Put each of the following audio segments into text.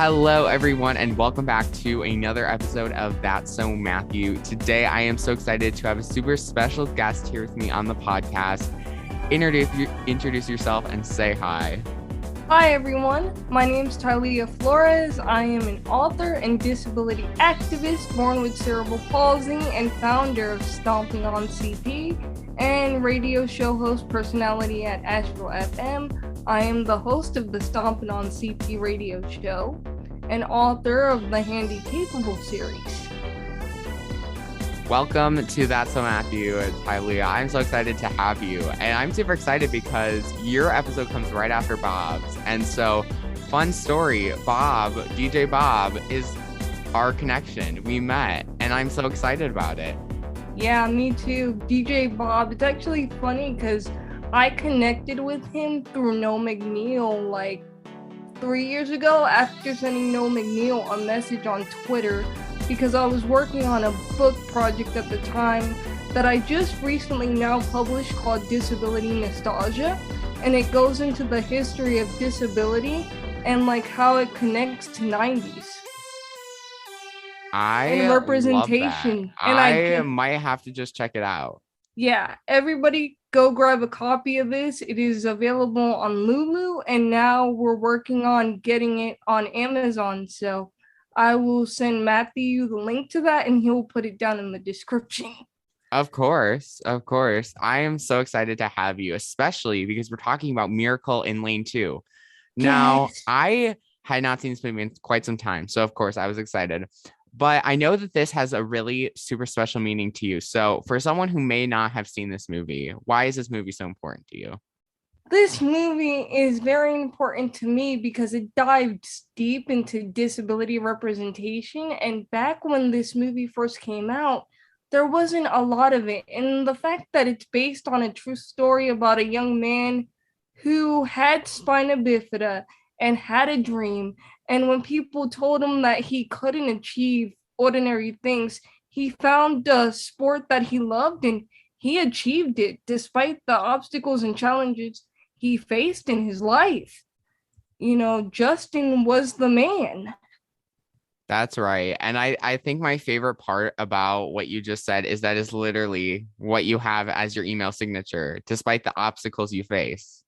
Hello, everyone, and welcome back to another episode of That's So Matthew. Today, I am so excited to have a super special guest here with me on the podcast. Introduce yourself and say hi. Hi, everyone. My name's Tylia Flores. I am an author and disability activist born with cerebral palsy and founder of Stomping on CP and radio show host personality at Asheville FM. I am the host of the Stomping on CP radio show and author of the Handy Capable series. Welcome to That's So Matthew, Tylia. I'm so excited to have you. And I'm super excited because your episode comes right after Bob's. And so, fun story, DJ Bob, is our connection. We met, and I'm so excited about it. Yeah, me too. DJ Bob. It's actually funny because I connected with him through No McNeil like 3 years ago after sending No McNeil a message on Twitter because I was working on a book project at the time that I just recently now published called Disability Nostalgia, and it goes into the history of disability and like how it connects to 90s. And representation. And I might have to just check it out. Yeah, everybody go grab a copy of this. It is available on Lulu, and now we're working on getting it on Amazon. So I will send Matthew the link to that, and he'll put it down in the description. Of course. I am so excited to have you, especially because we're talking about Miracle in Lane 2. Now, yes. I had not seen this movie in quite some time, so of course I was excited. But I know that this has a really super special meaning to you. So for someone who may not have seen this movie, why is this movie so important to you? This movie is very important to me because it dives deep into disability representation. And back when this movie first came out, there wasn't a lot of it. And the fact that it's based on a true story about a young man who had spina bifida and had a dream. And when people told him that he couldn't achieve ordinary things, he found a sport that he loved and he achieved it despite the obstacles and challenges he faced in his life. You know, Justin was the man. That's right. And I think my favorite part about what you just said is that is literally what you have as your email signature, despite the obstacles you face.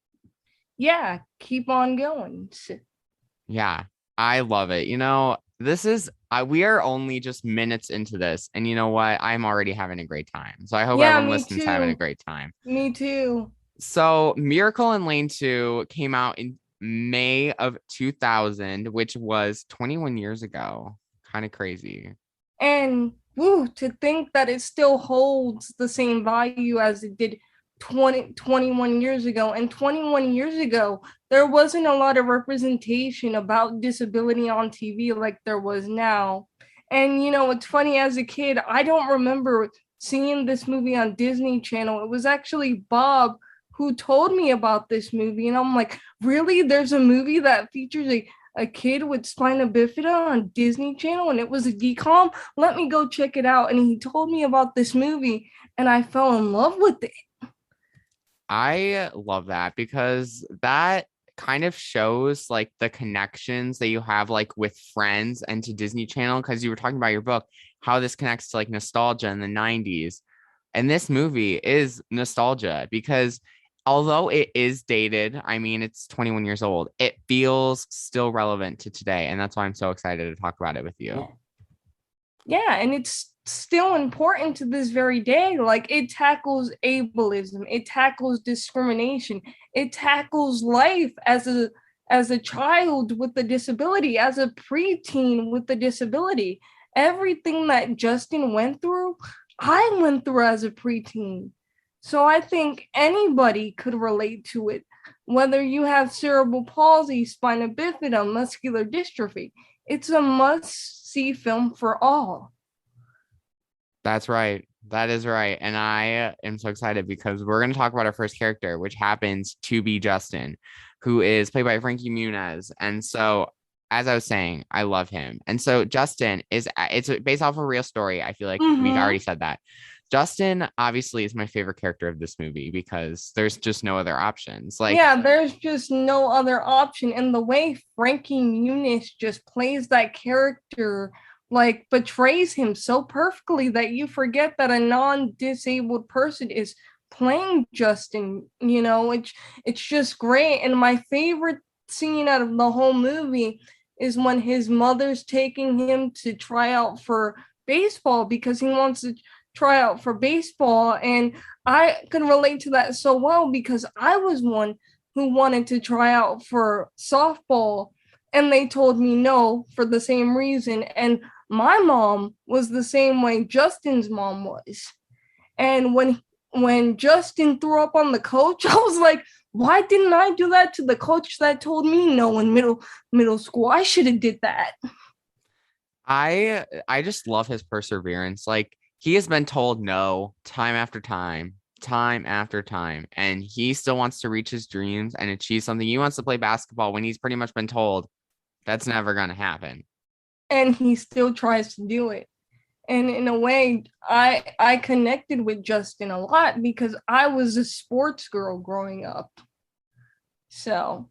Yeah, keep on going. Yeah, I love it. You know, this is, we are only just minutes into this. And you know what? I'm already having a great time. So I hope everyone listening is having a great time. Me too. So Miracle in Lane 2 came out in May of 2000, which was 21 years ago. Kind of crazy. And to think that it still holds the same value as it did 21 years ago. And 21 years ago, there wasn't a lot of representation about disability on TV like there was now. And, you know, it's funny, as a kid, I don't remember seeing this movie on Disney Channel. It was actually Bob who told me about this movie. And I'm like, really? There's a movie that features a kid with spina bifida on Disney Channel, and it was a DCOM? Let me go check it out. And he told me about this movie, and I fell in love with it. I love that because that kind of shows like the connections that you have like with friends and to Disney Channel, because you were talking about your book, how this connects to like nostalgia in the 90s. And this movie is nostalgia because although it is dated, I mean, it's 21 years old, it feels still relevant to today. And that's why I'm so excited to talk about it with you. Yeah, and it's still important to this very day. Like, it tackles ableism, it tackles discrimination, it tackles life as a child with a disability, as a preteen with a disability. Everything that Justin went through, I went through as a preteen. So I think anybody could relate to it, whether you have cerebral palsy, spina bifida, muscular dystrophy. It's a must-see film for all. That's right. That is right. And I am so excited because we're going to talk about our first character, which happens to be Justin, who is played by Frankie Muniz. And so, as I was saying, I love him. And so Justin it's based off a real story. I feel like we already said that. Justin obviously is my favorite character of this movie because there's just no other options. Like, Yeah, there's just no other option. And the way Frankie Muniz just plays that character, like betrays him so perfectly that you forget that a non-disabled person is playing Justin. It's just great. And my favorite scene out of the whole movie is when his mother's taking him to try out for baseball because he wants to try out for baseball. And I can relate to that so well because I was one who wanted to try out for softball and they told me no for the same reason. And my mom was the same way Justin's mom was. And when Justin threw up on the coach, I was like, why didn't I do that to the coach that told me no in middle school? I should have did that. I just love his perseverance. Like, he has been told no time after time, and he still wants to reach his dreams and achieve something. He wants to play basketball when he's pretty much been told that's never going to happen. And he still tries to do it. And in a way, I connected with Justin a lot because I was a sports girl growing up. So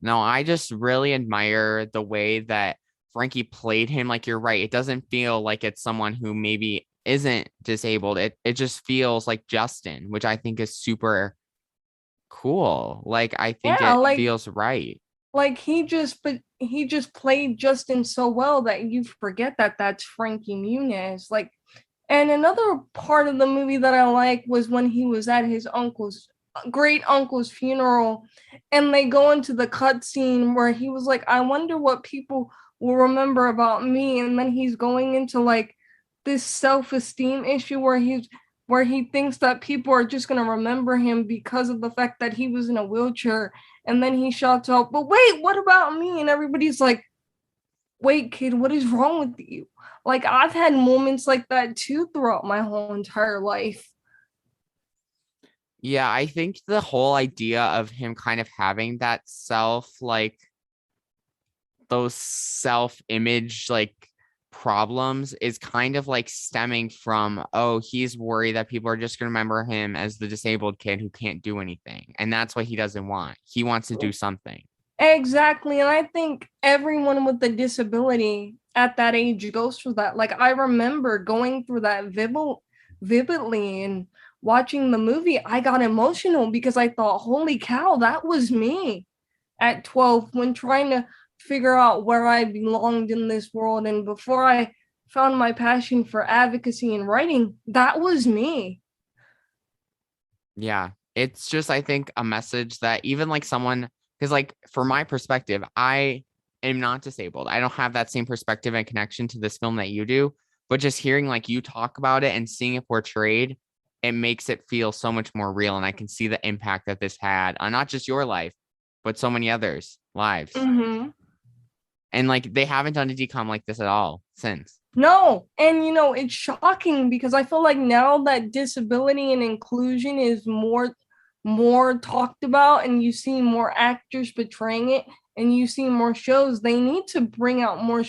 No, I just really admire the way that Frankie played him. Like, you're right. It doesn't feel like it's someone who maybe isn't disabled. It just feels like Justin, which I think is super cool. Like, I think yeah, it feels right. he just played Justin so well that you forget that that's Frankie Muniz. Like, and another part of the movie that I like was when he was at his uncle's great uncle's funeral, and they go into the cutscene where he was like, "I wonder what people will remember about me," and then he's going into like this self-esteem issue where he thinks that people are just going to remember him because of the fact that he was in a wheelchair. And then he shouts out, "But wait, what about me?" And everybody's like, "Wait, kid, what is wrong with you?" Like, I've had moments like that too throughout my whole entire life. Yeah, I think the whole idea of him kind of having that like those self-image like problems is kind of like stemming from, oh, he's worried that people are just going to remember him as the disabled kid who can't do anything. And that's what he doesn't want. He wants to do something. Exactly. And I think everyone with a disability at that age goes through that. Like, I remember going through that vividly and watching the movie. I got emotional because I thought, holy cow, that was me at 12 when trying to figure out where I belonged in this world. And before I found my passion for advocacy and writing, that was me. Yeah. It's just, I think, a message that even like someone, because like for my perspective, I am not disabled. I don't have that same perspective and connection to this film that you do. But just hearing like you talk about it and seeing it portrayed, it makes it feel so much more real. And I can see the impact that this had on not just your life, but so many others' lives. Mm-hmm. And like they haven't done a DCOM like this at all since. No, and it's shocking because I feel like now that disability and inclusion is more talked about and you see more actors portraying it and you see more shows, they need to bring out more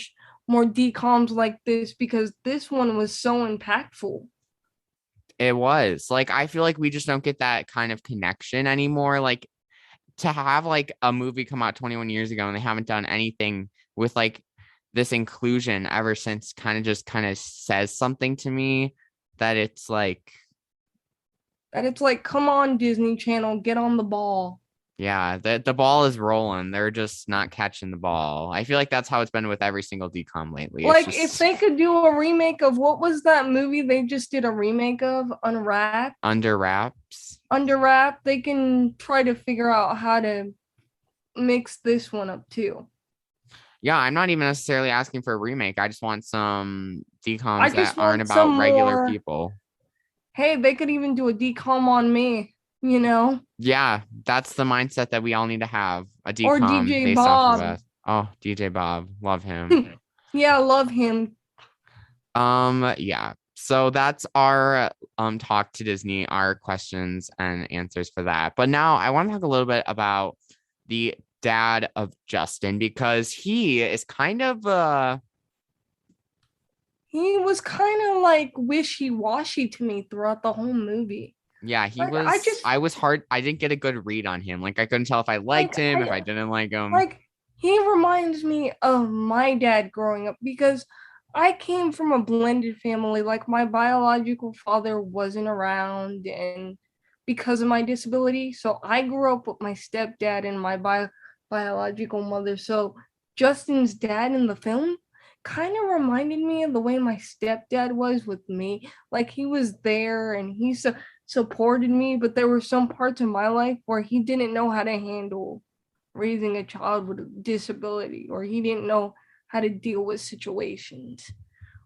DCOMs like this because this one was so impactful. It was like, I feel like we just don't get that kind of connection anymore. Like, to have like a movie come out 21 years ago and they haven't done anything with like this inclusion ever since kind of says something to me that It's like, come on, Disney Channel, get on the ball. yeah, the ball is rolling. They're just not catching the ball. I feel like that's how it's been with every single DCOM lately. It's Like, if just they could do a remake of what was that movie they just did a remake of, Unwrapped? under wraps. Under Wrap, they can try to figure out how to mix this one up too. Yeah, I'm not even necessarily asking for a remake. I just want some I DCOMs that just aren't want some about regular more. people. Hey, they could even do a decom on me, you know, Yeah, that's the mindset that we all need to have. A or DCOM DJ based off of Bob. us. Oh, DJ Bob, love him. Yeah, I love him. Yeah. So that's our talk to Disney, our questions and answers for that. But now I want to talk a little bit about the dad of Justin because he is kind of he was kind of like wishy-washy to me throughout the whole movie. Yeah, Like I just I was hard. I didn't get a good read on him. Like I couldn't tell if I liked like him, if I I didn't like him. like he reminds me of my dad growing up because I came from a blended family. Like my biological father wasn't around and because of my disability, so I grew up with my stepdad and my biological mother. So Justin's dad in the film kind of reminded me of the way my stepdad was with me. Like he was there and supported me, but there were some parts of my life where he didn't know how to handle raising a child with a disability, or he didn't know how to deal with situations,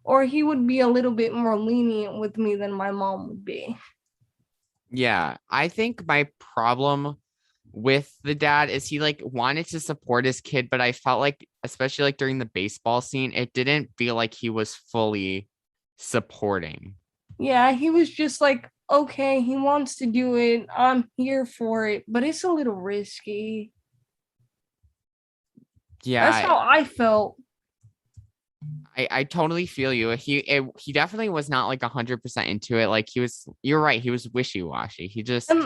or he would be a little bit more lenient with me than my mom would be. Yeah, I think my problem with the dad is he like wanted to support his kid, but I felt like, especially like during the baseball scene, it didn't feel like he was fully supporting. Yeah, he was just like, okay, he wants to do it. I'm here for it, but it's a little risky. That's Yeah, how I felt. I totally feel you. He definitely was not like 100% into it. Like you're right. He was wishy-washy. He just, And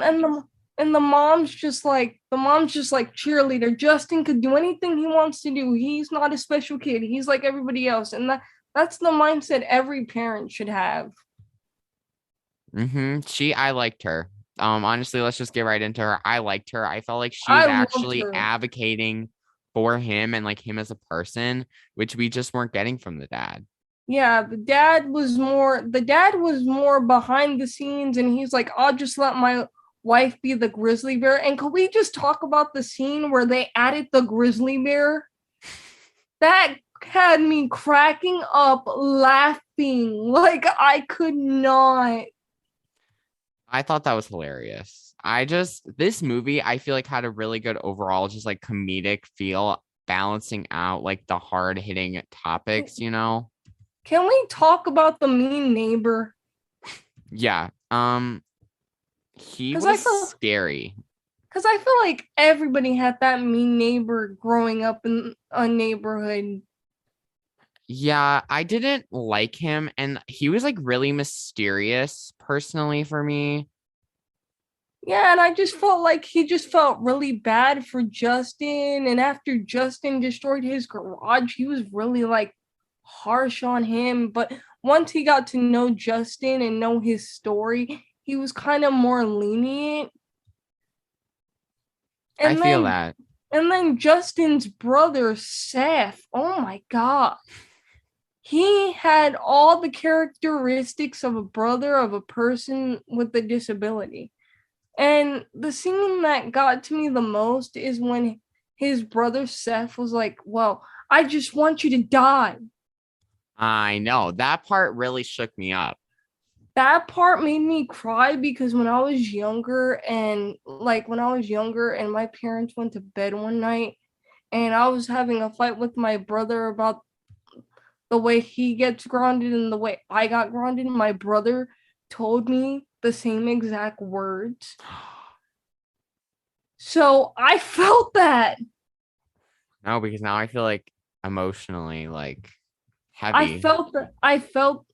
the mom's just like cheerleader. Justin could do anything he wants to do. He's not a special kid. He's like everybody else. And that's the mindset every parent should have. I liked her. Honestly, let's just get right into her. I liked her. I felt like she was I loved actually her. advocating for him and like him as a person, which we just weren't getting from the dad. Yeah, the dad was more behind the scenes and he's like, I'll just let my wife be the grizzly bear. And could we just talk about the scene where they added the grizzly bear? That had me cracking up laughing. Like I could not. I thought that was hilarious. This movie, I feel like had a really good overall, just like comedic feel, balancing out like the hard hitting topics, you know? Can we talk about the mean neighbor? Yeah. He Because was scary. I feel like everybody had that mean neighbor growing up in a neighborhood. Yeah, I didn't like him, and he was like really mysterious personally for me. Yeah, and I just felt like he just felt really bad for Justin. And after Justin destroyed his garage, he was really like harsh on him. But once he got to know Justin and know his story, he was kind of more lenient. I And feel then that. and then Justin's brother, Seth, oh my God. He had all the characteristics of a brother of a person with a disability. And the scene that got to me the most is when his brother Seth was like, well, I just want you to die. I know that part really shook me up. That part made me cry because when I was younger and my parents went to bed one night and I was having a fight with my brother about the way he gets grounded and the way I got grounded, my brother told me the same exact words. So I felt that. No, because now I feel like emotionally like I heavy. felt that. I felt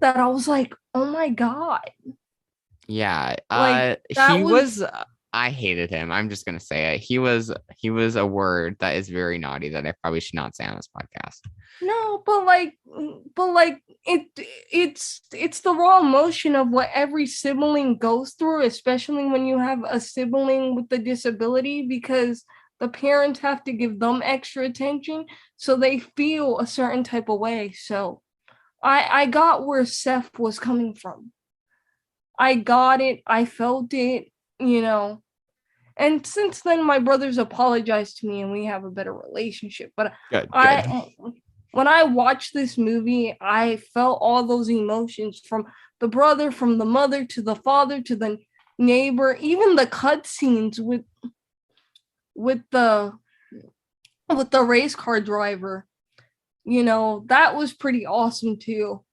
that. I was like, oh my God. Yeah. Like that was I hated him. I'm just gonna say it. He was a word that is very naughty that I probably should not say on this podcast. no, but like it's the raw emotion of what every sibling goes through, especially when you have a sibling with a disability, because the parents have to give them extra attention, so they feel a certain type of way. So I got where Seth was coming from. I got it. I felt it, you know. And since then, my brothers apologized to me, and we have a better relationship. But Good, good. I, when I watched this movie, I felt all those emotions from the brother, from the mother to the father to the neighbor, even the cutscenes with the with the race car driver. That was pretty awesome too.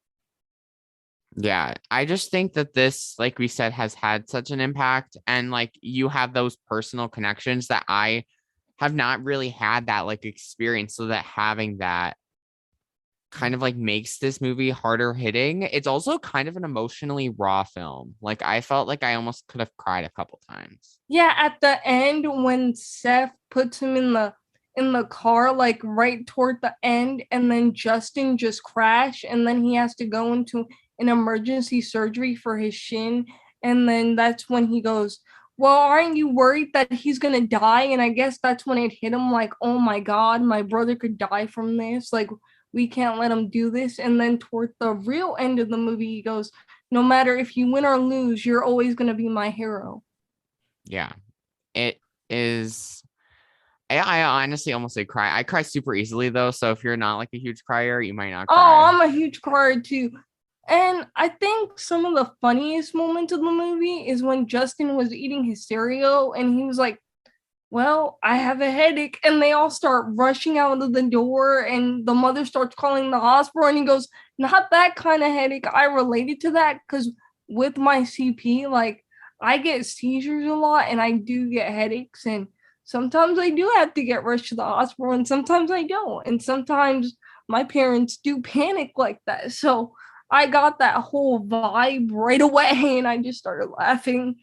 Yeah, I just think that this, like we said, has had such an impact, and like you have those personal connections that I have not really had that like experience. So that having that kind of like makes this movie harder hitting. It's also kind of an emotionally raw film. Like I felt like I almost could have cried a couple times. Yeah, at the end when Seth puts him in the car, like right toward the end, and then Justin just crashed, and then he has to go into an emergency surgery for his shin, and then that's when he goes, well, aren't you worried that he's gonna die? And I guess that's when it hit him like, oh my god, my brother could die from this. Like, we can't let him do this. And then toward the real end of the movie, he goes, no matter if you win or lose, you're always gonna be my hero. Yeah, it is. I honestly almost say cry. I cry super easily though. So if you're not like a huge crier, you might not Oh, cry. I'm a huge crier too. And I think some of the funniest moments of the movie is when Justin was eating his cereal and he was like, well, I have a headache. And they all start rushing out of the door, and the mother starts calling the hospital. And he goes, not that kind of headache. I related to that because with my CP, like I get seizures a lot and I do get headaches. And sometimes I do have to get rushed to the hospital, and sometimes I don't. And sometimes my parents do panic like that. So I got that whole vibe right away and I just started laughing.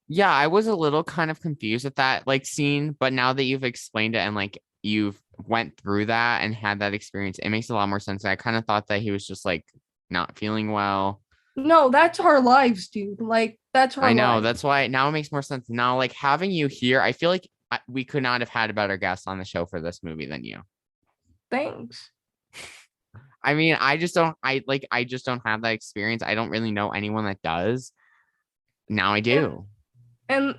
Yeah, I was a little kind of confused at that like scene, but now that you've explained it and like you've went through that and had that experience, it makes a lot more sense. I kind of thought that he was just like not feeling well. No, that's our lives, dude. Like, that's our I know, life. that's why now it makes more sense. Now, like having you here, I feel like we could not have had a better guest on the show for this movie than you. Thanks. I mean, I just don't have that experience. I don't really know anyone that does. Now I And do. and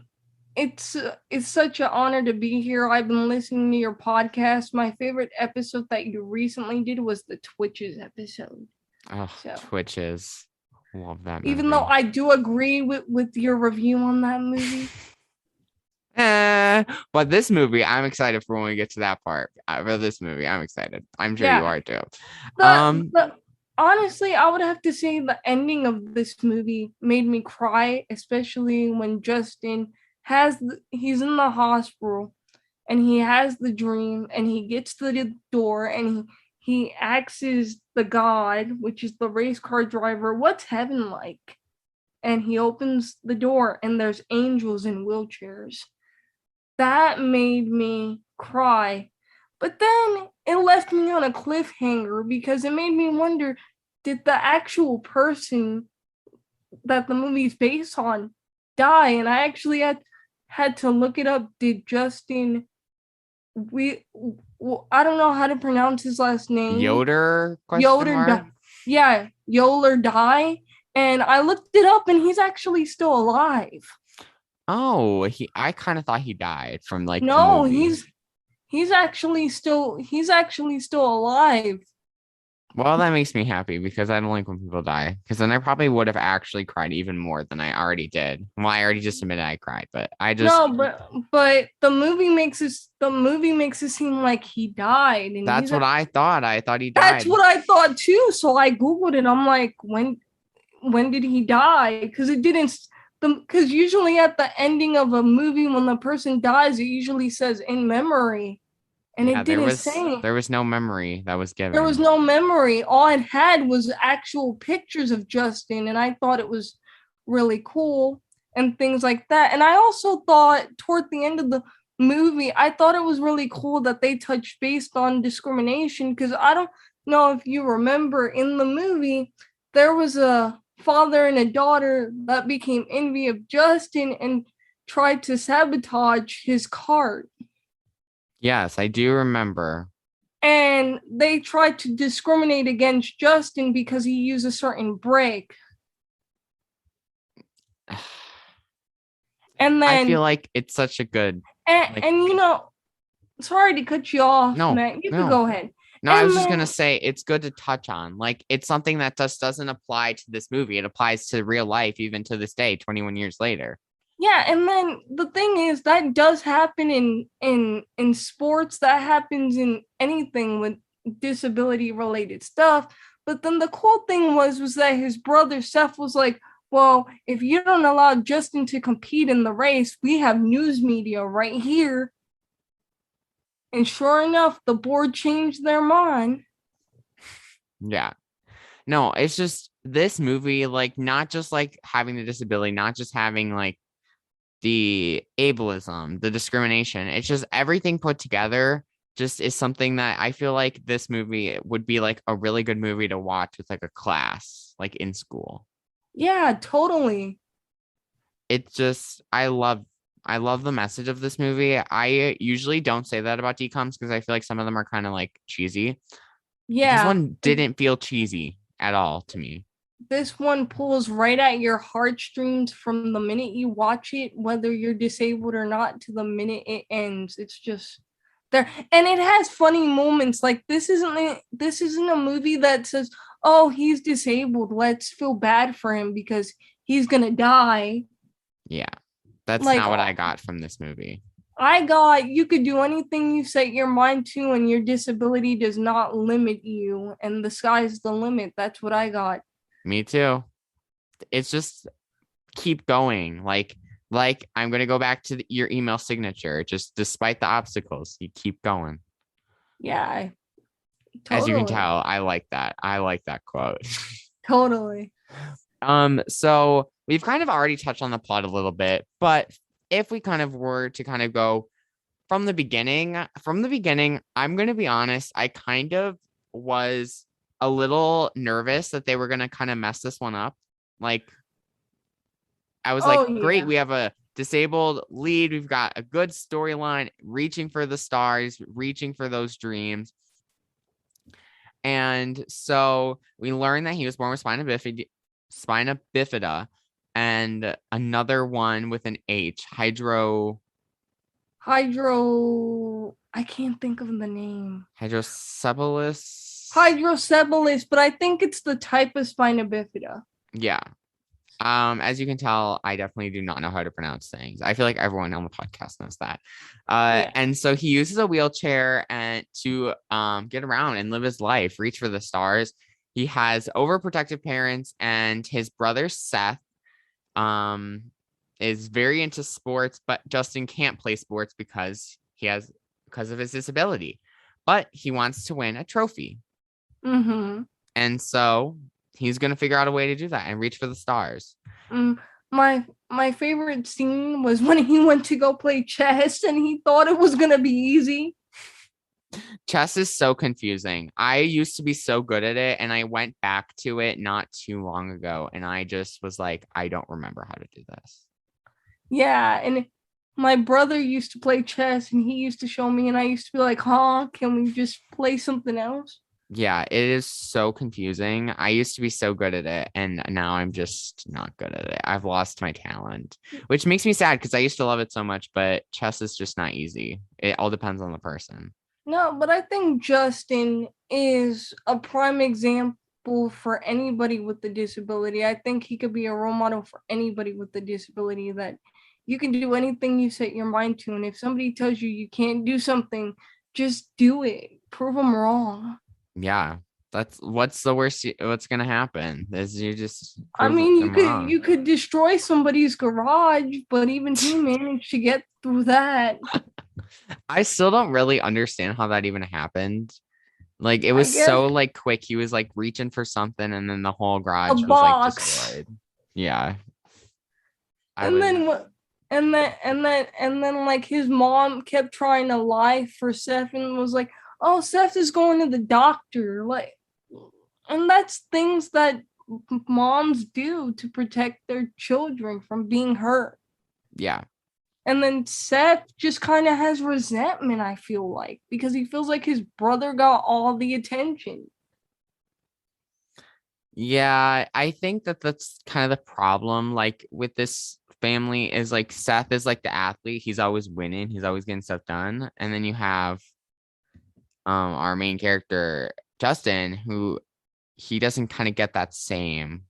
it's such an honor to be here. I've been listening to your podcast. My favorite episode that you recently did was the Twitches episode. Oh, So, Twitches. Love that even though movie. I do agree with your review on that movie, Eh, but this movie, I'm excited for when we get to that part. For this movie, I'm excited. I'm sure you yeah, are too. the Um, the honestly, I would have to say the ending of this movie made me cry, especially when Justin he's in the hospital and he has the dream and he gets to the door and he asks the god, which is the race car driver, what's heaven like? And he opens the door and there's angels in wheelchairs. That made me cry. But then it left me on a cliffhanger because it made me wonder, did the actual person that the movie's based on die? And I actually had to look it up. Did Justin we I don't know how to pronounce his last name. Yoder question Yoder mark. yeah, Yoder die. And I looked it up and he's actually still alive. Oh, I kind of thought he died from like the No, movie. he's actually still alive. Well, that makes me happy because I don't like when people die. Because then I probably would have actually cried even more than I already did. Well, I already just admitted I cried, but I just No, but the movie makes it seem like he died, and that's what I thought. I thought he that's died. what I thought too. So I googled it. I'm like, when did he die? Because it didn't. Because usually at the ending of a movie, when the person dies, it usually says in memory, and Yeah, it didn't say. there was no memory that was There was given. no memory. All it had was actual pictures of Justin, and I thought it was really cool and things like that. And I also thought toward the end of the movie, I thought it was really cool that they touched based on discrimination because I don't know if you remember in the movie, there was a father and a daughter that became envy of Justin and tried to sabotage his cart. Yes, I do remember. And they tried to discriminate against Justin because he used a certain brake. And I feel then, like it's such a good like and you know, sorry to cut you off, no, Matt. You could no. go ahead. No, I was And just gonna then, say it's good to touch on. Like it's something that just doesn't apply to this movie. It applies to real life even to this day, 21 years later. yeah, and then the thing is that does happen in sports. That happens in anything with disability related stuff. But then the cool thing was that his brother Seth was like, well, if you don't allow Justin to compete in the race, we have news media right here. And sure enough, the board changed their mind. Yeah. No, it's just this movie, like not just like having the disability, not just having like the ableism, the discrimination. It's just everything put together just is something that I feel like this movie would be like a really good movie to watch with like a class, like in school. Yeah, totally. It's just I love the message of this movie. I usually don't say that about DCOMs because I feel like some of them are kind of like cheesy. This Yeah. one didn't feel cheesy at all to me. This one pulls right at your heartstrings from the minute you watch it, whether you're disabled or not, to the minute it ends. It's just there, and it has funny moments. Like this isn't a movie that says, "Oh, he's disabled. Let's feel bad for him because he's gonna die." Yeah. That's Like not what I got from this movie. I got, you could do anything you set your mind to, and your disability does not limit you, and the sky's the limit. That's what I got. Me too. It's just keep going. Like I'm gonna go back to your email signature. Just despite the obstacles, you keep going. Yeah, As you can totally. tell, I like that. I like that quote. Totally. So we've kind of already touched on the plot a little bit, but if we kind of were to kind of go from the beginning, I'm gonna be honest, I kind of was a little nervous that they were gonna kind of mess this one up. Like I was Oh like, great, yeah. we have a disabled lead. We've got a good storyline, reaching for the stars, reaching for those dreams. And so we learned that he was born with spina bifida, and another one with an H, I can't think of the name. hydrocephalus. Hydrocephalus, but I think it's the type of spina bifida. Yeah. As you can tell, I definitely do not know how to pronounce things. I feel like everyone on the podcast knows that. Yeah. And so he uses a wheelchair and to get around and live his life, reach for the stars. He has overprotective parents, and his brother Seth um is very into sports, but Justin can't play sports because of his disability. But he wants to win a trophy. Mm-hmm. And so he's gonna figure out a way to do that and reach for the stars. Mm. My favorite scene was when he went to go play chess and he thought it was gonna be easy. Chess is so confusing. I used to be so good at it, and I went back to it not too long ago, and I just was like, I don't remember how to do this. Yeah, and my brother used to play chess and he used to show me, and I used to be like, huh, can we just play something else? Yeah, it is so confusing. I used to be so good at it, and now I'm just not good at it. I've lost my talent, which makes me sad because I used to love it so much, but chess is just not easy. It all depends on the person. No, but I think Justin is a prime example for anybody with a disability. I think he could be a role model for anybody with a disability, that you can do anything you set your mind to. And if somebody tells you you can't do something, just do it. Prove them wrong. Yeah, that's what's the worst. What's gonna happen is you just I prove mean, them wrong. you could destroy somebody's garage, but even he managed to get through that. I still don't really understand how that even happened. Like it I was guess so like quick. He was like reaching for something, and then the whole a garage was like box. destroyed. Yeah, I And was. then what? And then like his mom kept trying to lie for Seth and was like, "Oh, Seth is going to the doctor." Like, and that's things that moms do to protect their children from being hurt. Yeah, And then Seth just kind of has resentment, I feel like, because he feels like his brother got all the attention. yeah. I think that that's kind of the problem. Like with this family, is like Seth is like the athlete. He's always winning. He's always getting stuff done, and then you have our main character Justin, who he doesn't kind of get that same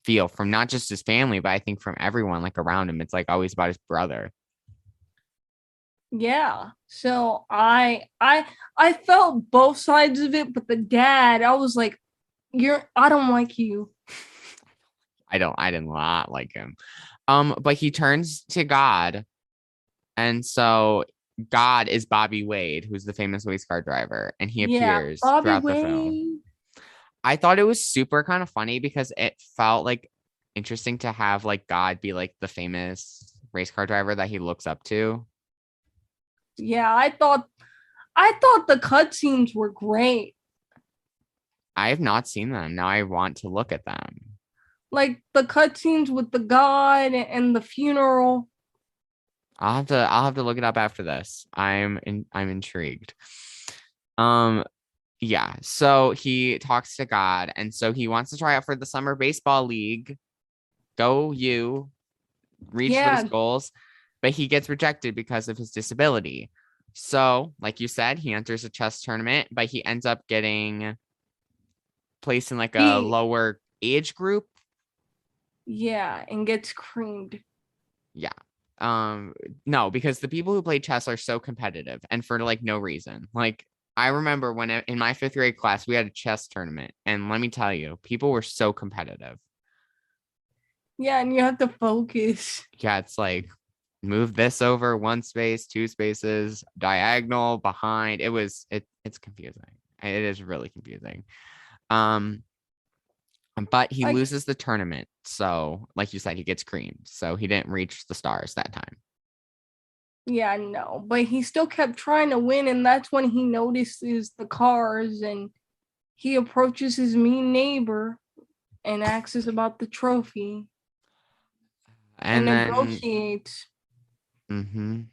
feel from not just his family, but I think from everyone like around him. It's like always about his brother. Yeah. So I felt both sides of it, but the dad, I was like, I don't like you. I did not like him. But he turns to God, and so God is Bobby Wade, who's the famous race car driver, and he Yeah, appears Bobby throughout the film. Wade. I thought it was super kind of funny because it felt like interesting to have like God be like the famous race car driver that he looks up to. Yeah, I thought the cutscenes were great. I have not seen them. Now I want to look at them. Like the cutscenes with the god and the funeral. I'll have to look it up after this. I'm intrigued. Um yeah, so he talks to God and so he wants to try out for the summer baseball league. Go you, reach those Yeah, goals, but he gets rejected because of his disability. So, like you said, he enters a chess tournament, but he ends up getting placed in like a he lower age group. yeah, and gets creamed. Yeah. Um, no, because the people who play chess are so competitive and for like no reason. Like I remember when in my fifth grade class we had a chess tournament, and let me tell you, people were so competitive. Yeah, and you have to focus. Yeah, it's like move this over one space, two spaces, diagonal, behind. It's confusing. It is really confusing. Um, but he Like, loses the tournament. So, like you said, he gets creamed. So he didn't reach the stars that time. yeah, no, but he still kept trying to win, and that's when he notices the cars and he approaches his mean neighbor and asks about the trophy and And then negotiates. mhm.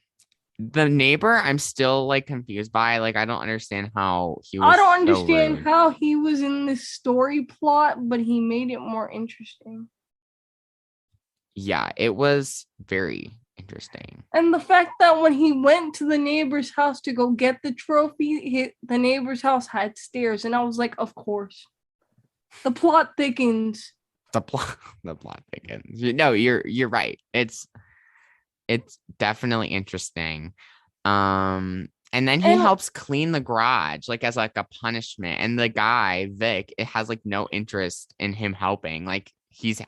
The neighbor, I'm still like confused by. Like, I don't understand how he I was don't so understand rude. how he was in this story plot, but he made it more interesting. Yeah, it was very interesting. And the fact that when he went to the neighbor's house to go get the trophy, the neighbor's house had stairs. And I was like, of course. The plot thickens. The plot, the plot thickens. No, you're right. It's definitely interesting. And then he And helps clean the garage, like as like a punishment. And the guy, Vic, it has like no interest in him helping. Like he's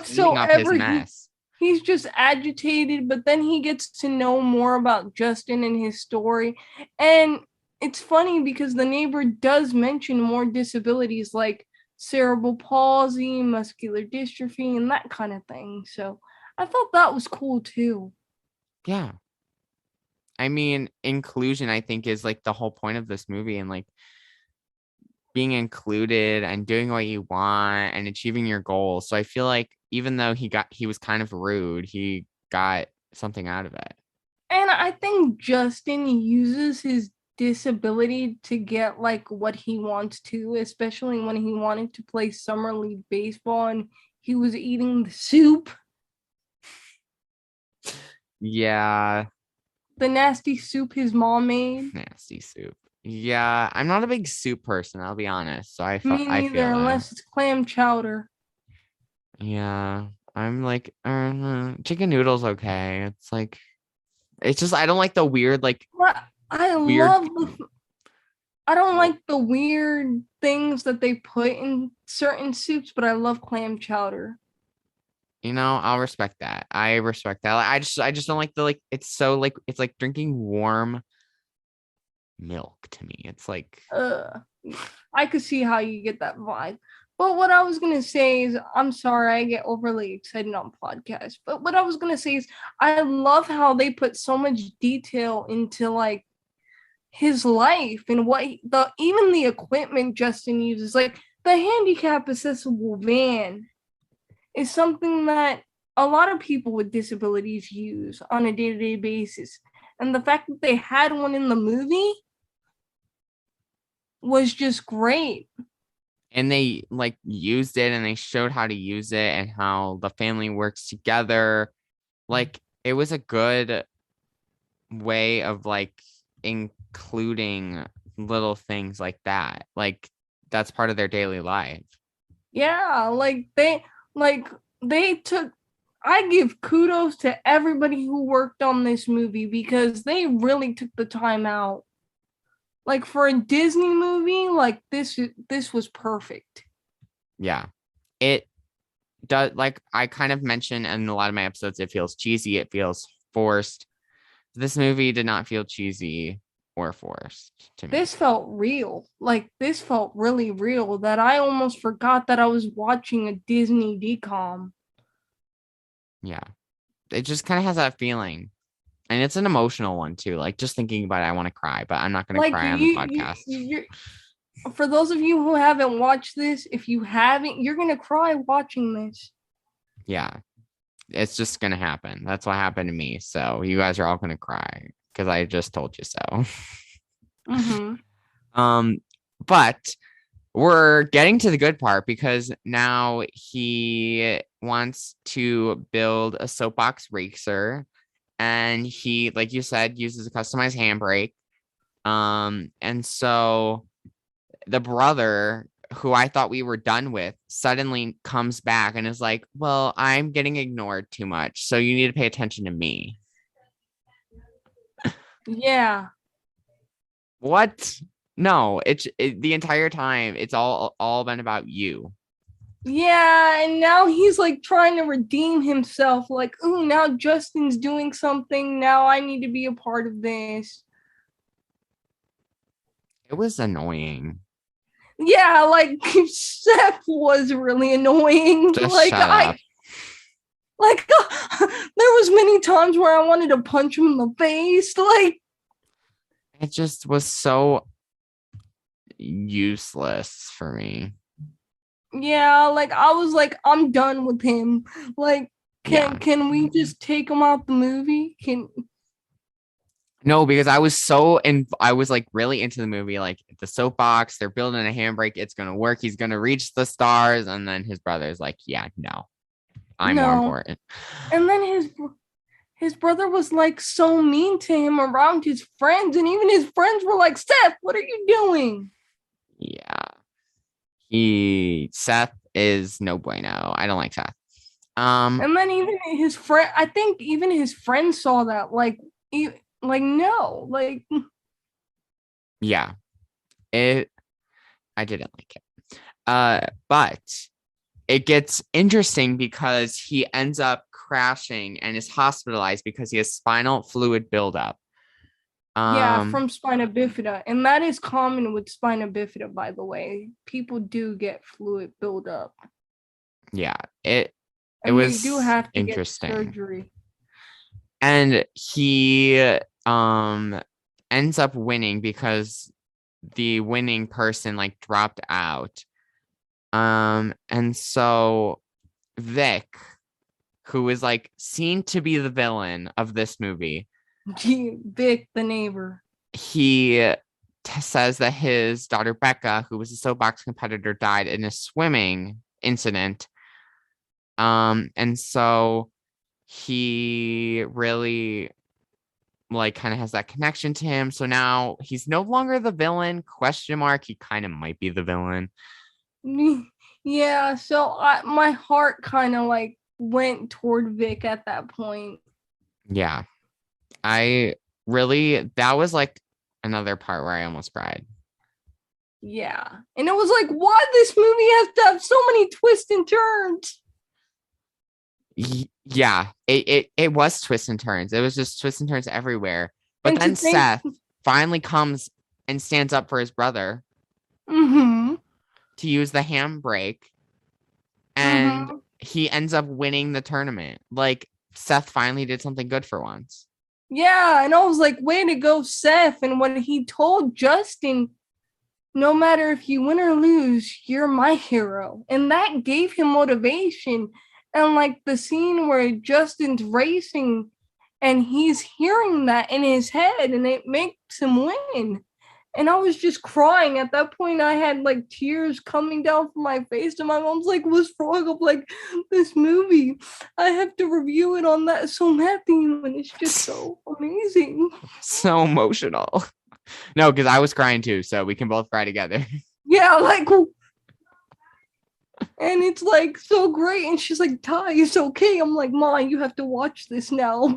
cleaning up his whatsoever, mess. he's just agitated, but then he gets to know more about Justin and his story. And it's funny because the neighbor does mention more disabilities like cerebral palsy, muscular dystrophy, and that kind of thing. So I thought that was cool too. Yeah. I mean, inclusion, I think, is like the whole point of this movie and like being included and doing what you want and achieving your goals. So I feel like even though he was kind of rude, he got something out of it. And I think Justin uses his disability to get like what he wants to, especially when he wanted to play summer league baseball and he was eating the soup, Yeah, the nasty soup his mom made. nasty soup. Yeah, I'm not a big soup person, I'll be honest. So Me I neither, feel it. unless it's clam chowder. Yeah, I'm like chicken noodles okay. It's like it's just I don't like the weird But I weird love the I don't like the weird things that they put in certain soups, but I love clam chowder. I'll respect that. I respect that. I just don't like the like it's so like it's like drinking warm milk to me. It's like uh I could see how you get that vibe. But what I was gonna say is, I'm sorry I get overly excited on podcasts. But what I was gonna say is, I love how they put so much detail into like his life and what the even the equipment Justin uses. Like the handicap accessible van is something that a lot of people with disabilities use on a day to day basis. And the fact that they had one in the movie was just great. and they like used it and they showed how to use it and how the family works together. Like it was a good way of like including little things like that. Like that's part of their daily life. Yeah, like they took I give kudos to everybody who worked on this movie because they really took the time out. Like for a Disney movie, like this was perfect. Yeah. It does like I kind of mentioned in a lot of my episodes, it feels cheesy, it feels forced. This movie did not feel cheesy or forced to me. This felt real. Like this felt really real that I almost forgot that I was watching a Disney DCOM. Yeah. It just kind of has that feeling. And it's an emotional one too. Like just thinking about it, I want to cry, but I'm not going to Like cry on the podcast. you're for those of you who haven't watched this, if you haven't, you're gonna cry watching this. Yeah. It's just going to happen. That's what happened to me. So you guys are all going to cry because I just told you so. Mm-hmm. But we're getting to the good part because now he wants to build a soapbox racer, and he, like you said, uses a customized handbrake. And so the brother who I thought we were done with suddenly comes back and is like, well, I'm getting ignored too much, so you need to pay attention to me. Yeah. What? No, the entire time it's all been about you. Yeah, and now he's like trying to redeem himself. Like, oh, now Justin's doing something. Now I need to be a part of this. It was annoying. Yeah, like Seth was really annoying. Just shut up. Like there was many times where I wanted to punch him in the face. Like It just was so useless for me. yeah, like I was like, I'm done with him. Like, Yeah. can we just take him out the movie? Can No, because I was like really into the movie, like the soapbox, they're building a handbrake, it's gonna work, he's gonna reach the stars, and then his brother's like, yeah, no, I'm more no. important. And then his brother was like so mean to him around his friends, and even his friends were like, Seth, what are you doing? Yeah. Seth is no bueno. I don't like Seth. And then even his friend, I think even his friends saw that, like no, like yeah. I didn't like it. But it gets interesting because he ends up crashing and is hospitalized because he has spinal fluid buildup. yeah, from spina bifida, and that is common with spina bifida, by the way. People do get fluid buildup, Yeah, it and they do was have to get interesting. surgery. And he ends up winning because the winning person like dropped out. And so Vic, who is like seen to be the villain of this movie, Vic, the neighbor. he says that his daughter Becca, who was a soapbox competitor, died in a swimming incident. And so he really like kind of has that connection to him. So now he's no longer the villain, question mark. He kind of might be the villain. Yeah, so my heart kind of like went toward Vic at that point. Yeah. That was like another part where I almost cried. Yeah. And it was like, why this movie has to have so many twists and turns? Yeah, it was twists and turns. It was just twists and turns everywhere. But And then to think, Seth finally comes and stands up for his brother mm-hmm, to use the handbrake, and he ends up winning the tournament. Like Seth finally did something good for once. yeah, and I was like, way to go, Seth. And when he told Justin, no matter if you win or lose, you're my hero. And that gave him motivation. And like the scene where Justin's racing and he's hearing that in his head and it makes him win. And I was just crying. At that point, I had like tears coming down from my face. And my mom's like, what's wrong? I'm like, this movie, I have to review it on that So Matthew. And it's just so amazing. So emotional. No, because I was crying too. So we can both cry together. Yeah, like, and it's like so great. And she's like, Ty, it's okay. I'm like, Ma, you have to watch this now.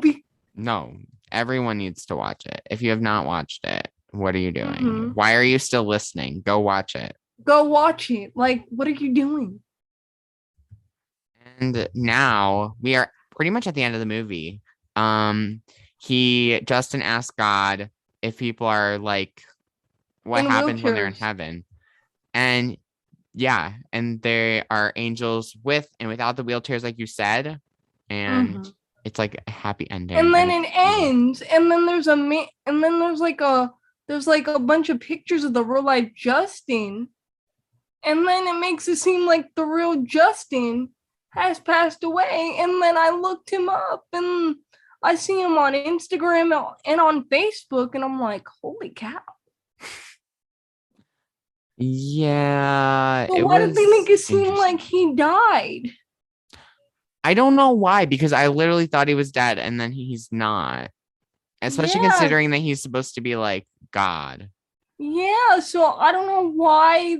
No, everyone needs to watch it. If you have not watched it, what are you doing? Mm-hmm. Why are you still listening? Go watch it. Go watch it. Like, what are you doing? And now we are pretty much at the end of the movie. Justin asked God if people are like, what In happens when they're in wheelchairs. heaven? And yeah, and there are angels with and without the wheelchairs, like you said, and Mhm. it's like a happy ending, And then and it ends, and then there's like a bunch of pictures of the real life Justin, and then it makes it seem like the real Justin has passed away. And then I looked him up, and I see him on Instagram and on Facebook, and I'm like, holy cow. yeah, So it why did they make was it seem interesting. like he died? I don't know why, because I literally thought he was dead, and then he's not. Especially Yeah, considering that he's supposed to be like God. yeah. So I don't know why.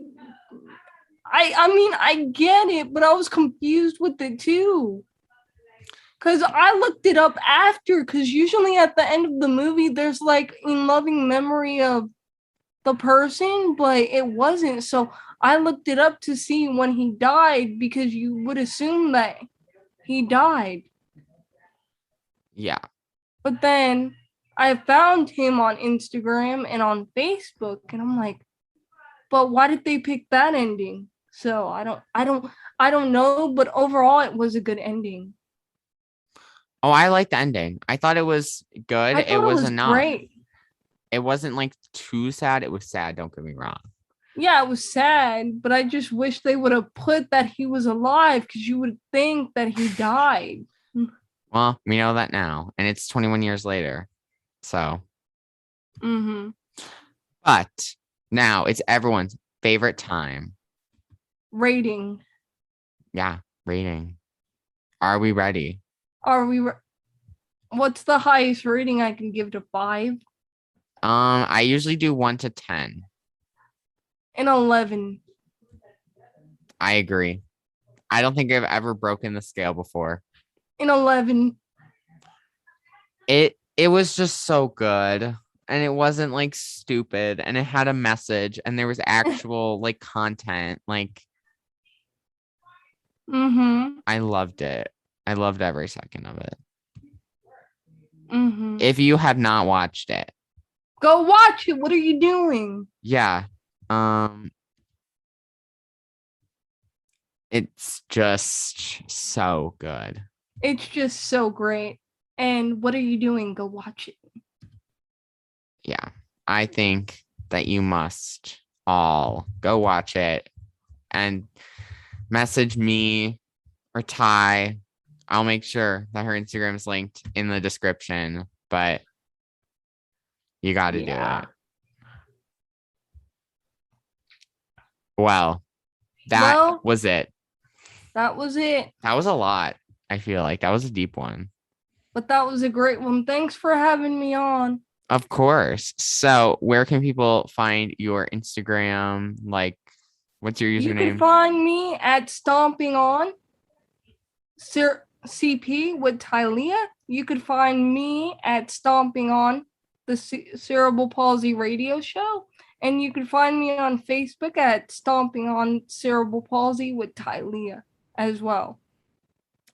I mean, I get it, but I was confused with it too. Cause I looked it up after, cause usually at the end of the movie there's like in loving memory of the person, but it wasn't. So I looked it up to see when he died, because you would assume that he died. Yeah. But then I found him on Instagram and on Facebook, and I'm like, but why did they pick that ending? So I don't know, but overall it was a good ending. Oh, I like the ending. I thought it was good. I It thought it was was enough. great. It wasn't like too sad. It was sad. Don't get me wrong. Yeah, it was sad, but I just wish they would have put that he was alive, because you would think that he died. Well, we know that now, and it's 21 years later. So, Mm-hmm. but now it's everyone's favorite time. Rating. Yeah, rating. Are we ready? Are we? What's the highest rating I can give to 5? I usually do 1 to 10. An 11. I agree. I don't think I've ever broken the scale before. An 11. It was just so good, and it wasn't like stupid, and it had a message, and there was actual like content. Like Mm-hmm. I loved it. I loved every second of it. Mm-hmm. If you have not watched it, Go watch it. What are you doing? yeah. Um it's just so good. It's just so great. And what are you doing? Go watch it. Yeah. I think that you must all go watch it and message me or Ty. I'll make sure that her Instagram is linked in the description, but you got to do Yeah. it. Well, that Well, was it. that was it. That was a lot. I feel like that was a deep one. But that was a great one. Thanks for having me on. Of course. So, where can people find your Instagram? Like, what's your You can username? find me at Stomping On CP with Tylia. You could find me at Stomping On the Cerebral Palsy Radio Show. And you can find me on Facebook at Stomping On Cerebral Palsy with Tylia as well.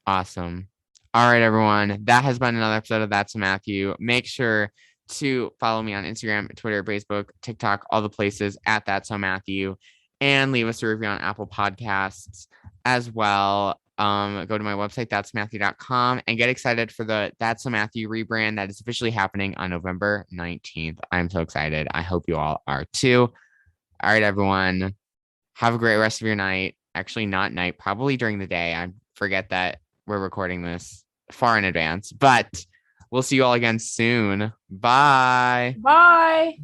Awesome. All right, everyone. That has been another episode of That's Matthew. Make sure to follow me on Instagram, Twitter, Facebook, TikTok, all the places at That's Matthew, and leave us a review on Apple Podcasts as well. Go to my website, that'smatthew.com, and get excited for the That's Matthew rebrand that is officially happening on November 19th. I'm so excited. I hope you all are too. All right, everyone. Have a great rest of your night. Actually, not night, probably during the day. I forget that we're recording this far in advance, but we'll see you all again soon. Bye. Bye.